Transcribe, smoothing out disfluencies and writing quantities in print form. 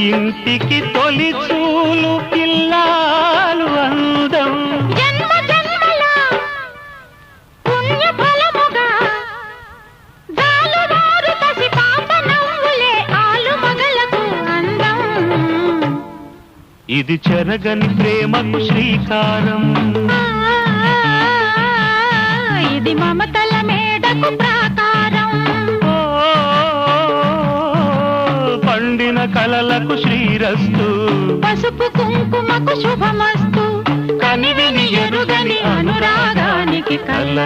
ఇంటికి తొలి చూలు పిల్లాలు అందం జన్మ జన్మల పుణ్య ఫలముగా జాలువారు పసి పాప నవ్వులే ఆలు మగలకు అందం. ఇది చెరగని ప్రేమకు శ్రీకారం, ఇది మమతల మేడకు ప్రాకారం. పండిన కలలకు శ్రీరస్తు, పసుపు కుంకుమకు శుభమస్తు. కనివిని ఎరుగని అనురాగానికి కల